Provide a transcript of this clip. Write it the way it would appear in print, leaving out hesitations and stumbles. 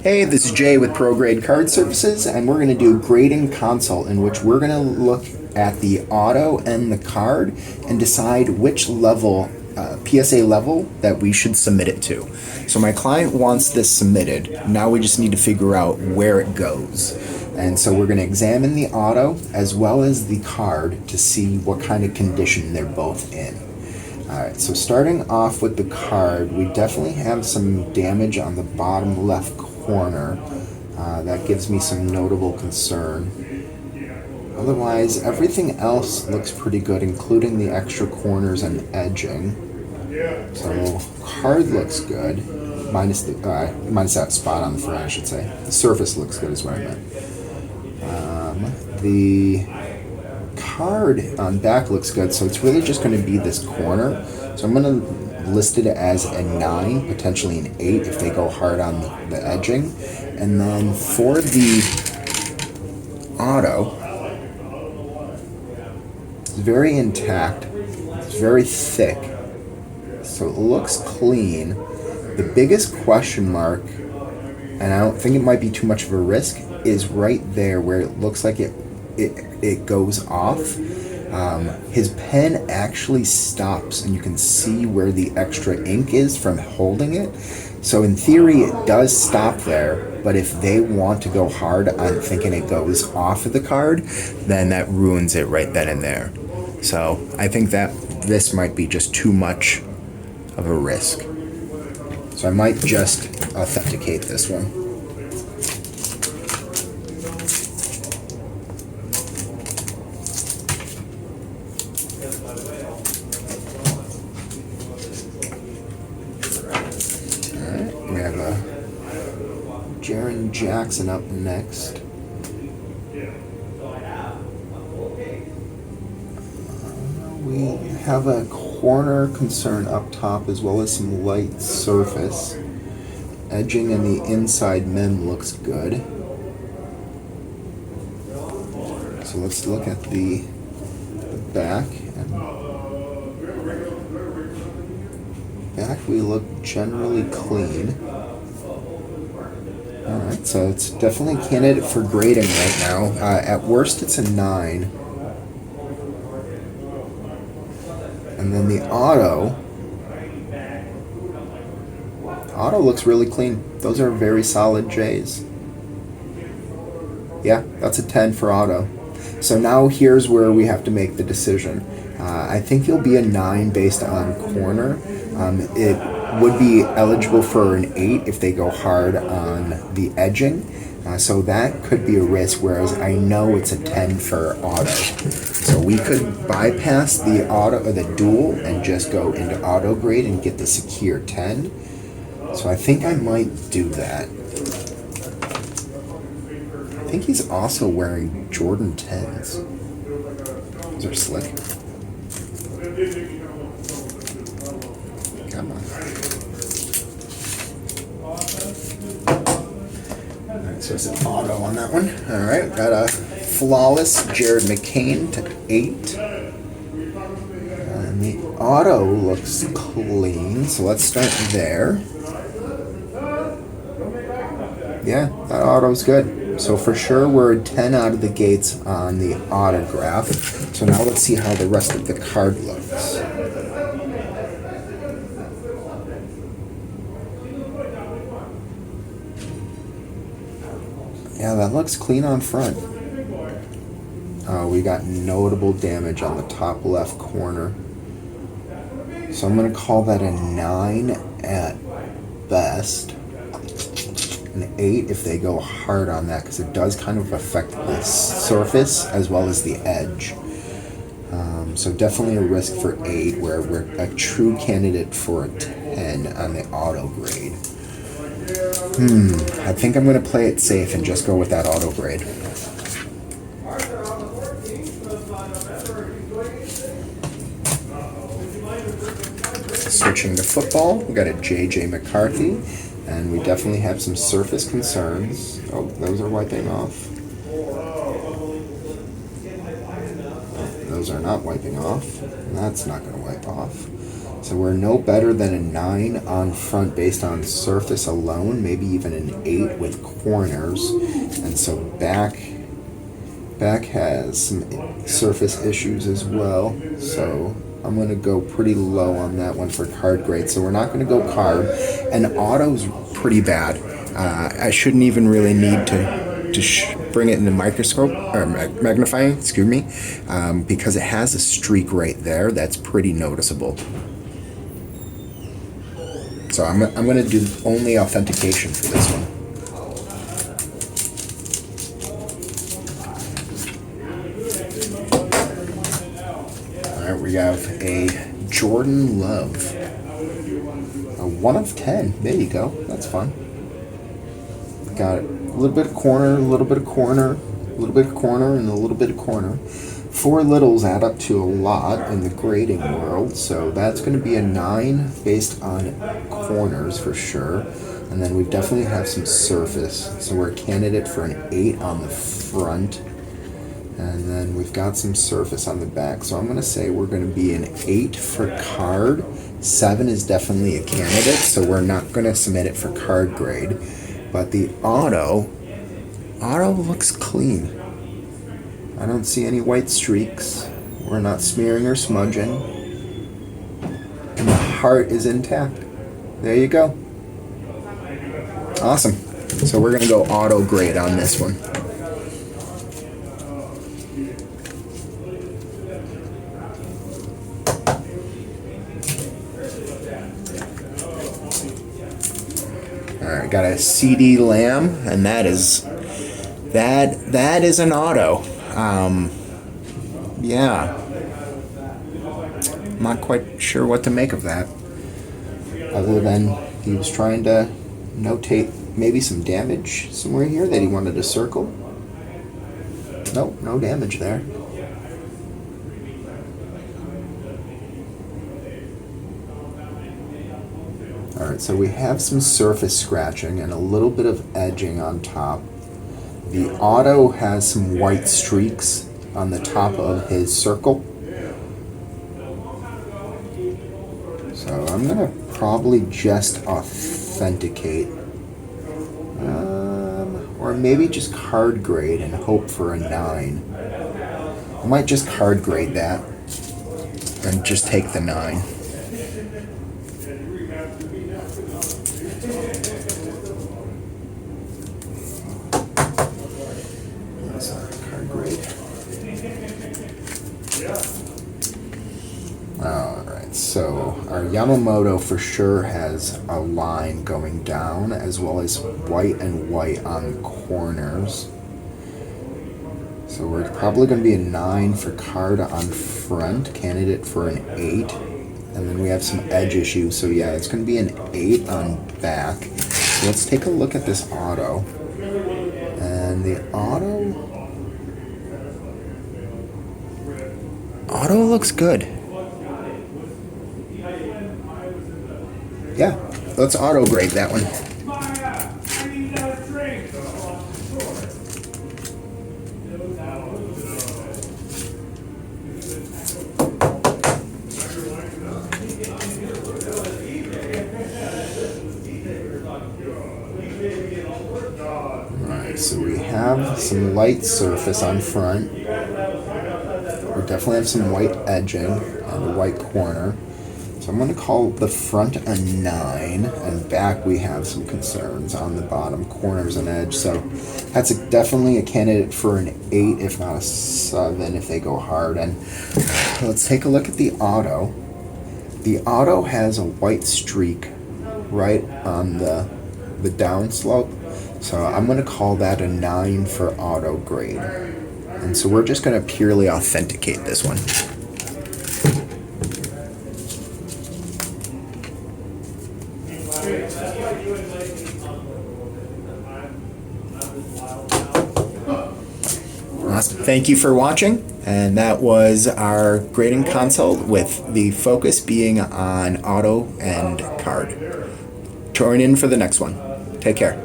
Hey, this is Jay with ProGrade Card Services, and we're going to do grading consult, in which we're going to look at the auto and the card and decide which level, PSA level, that we should submit it to. So my client wants this submitted. Now we just need to figure out where it goes. And so we're going to examine the auto as well as the card to see what kind of condition they're both in. Alright, so starting off with the card, we definitely have some damage on the bottom left corner. That gives me some notable concern. Otherwise, everything else looks pretty good, including the extra corners and edging. So, card looks good, minus that spot on the front, I should say. The surface looks good is what I meant. The card on back looks good, so it's really just going to be this corner. So I'm going to list it as a 9, potentially an 8 if they go hard on the edging. And then for the auto, it's very intact, it's very thick, so it looks clean. The biggest question mark, and I don't think it might be too much of a risk, is right there where it looks like it goes off. His pen actually stops, and you can see where the extra ink is from holding it. So in theory, it does stop there, but if they want to go hard on thinking it goes off of the card, then that ruins it right then and there. So I think that this might be just too much of a risk. So I might just authenticate this one. We have Jaron Jackson up next. We have a corner concern up top as well as some light surface. Edging in the inside mem looks good. So let's look at the back. Back we look generally clean. Alright, so it's definitely a candidate for grading right now. At worst it's a 9. And then the auto looks really clean. Those are very solid J's. Yeah, that's a 10 for auto. So now here's where we have to make the decision. I think he'll be a 9 based on corner. It would be eligible for an 8 if they go hard on the edging. So that could be a risk, whereas I know it's a 10 for auto. So we could bypass the auto or the dual and just go into auto grade and get the secure 10. So I think I might do that. I think he's also wearing Jordan 10s. Those are slick. Come on. Alright, so it's an auto on that one. Alright, got a flawless Jared McCain to 8. And the auto looks clean, so let's start there. Yeah, that auto's good. So for sure we're 10 out of the gates on the autograph. So now let's see how the rest of the card looks. Yeah, that looks clean on front. We got notable damage on the top left corner. So I'm going to call that a 9 at best. An 8 if they go hard on that, because it does kind of affect the surface as well as the edge. So definitely a risk for 8, where we're a true candidate for a 10 on the auto grade. I think I'm going to play it safe and just go with that auto grade. Switching to football, we got a J.J. McCarthy, and we definitely have some surface concerns. Oh, those are wiping off. Those are not wiping off. That's not going to wipe off. So we're no better than a 9 on front based on surface alone, maybe even an 8 with corners. And so back has some surface issues as well. So I'm going to go pretty low on that one for card grade. So we're not going to go card. And auto's pretty bad. I shouldn't even really need to bring it in the microscope or magnifying, excuse me, because it has a streak right there that's pretty noticeable. So I'm going to do only authentication for this one. All right, we have a Jordan Love, a 1 of 10. There you go. That's fun. Got it. A little bit of corner, a little bit of corner, a little bit of corner, and a little bit of corner. 4 littles add up to a lot in the grading world, so that's going to be a 9 based on corners for sure. And then we definitely have some surface, so we're a candidate for an 8 on the front. And then we've got some surface on the back, so I'm going to say we're going to be an 8 for card. 7 is definitely a candidate, so we're not going to submit it for card grade. But the auto looks clean. I don't see any white streaks. We're not smearing or smudging. And the heart is intact. There you go. Awesome. So we're going to go auto grade on this one. Alright, got a CD Lamb, and that is an auto. Yeah. I'm not quite sure what to make of that. Other than he was trying to notate maybe some damage somewhere here that he wanted to circle. Nope, no damage there. Alright, so we have some surface scratching and a little bit of edging on top. The auto has some white streaks on the top of his circle. So I'm going to probably just authenticate. Or maybe just card grade and hope for a 9. I might just card grade that and just take the 9. Alright, so our Yamamoto for sure has a line going down as well as white and white on corners. So we're probably going to be a 9 for card on front, candidate for an 8. And then we have some edge issues, so yeah, it's going to be an 8 on back. So let's take a look at this auto. And the auto looks good. Yeah, let's auto grade that one. Alright, so we have some light surface on front. We definitely have some white edging and a white corner. So I'm going to call the front a 9, and back we have some concerns on the bottom corners and edge. So that's definitely a candidate for an 8, if not a 7, if they go hard. And let's take a look at the auto. The auto has a white streak right on the downslope. So I'm going to call that a 9 for auto grade. And so we're just going to purely authenticate this one. Awesome. Thank you for watching, and that was our grading consult with the focus being on auto and card. Join in for the next one. Take care.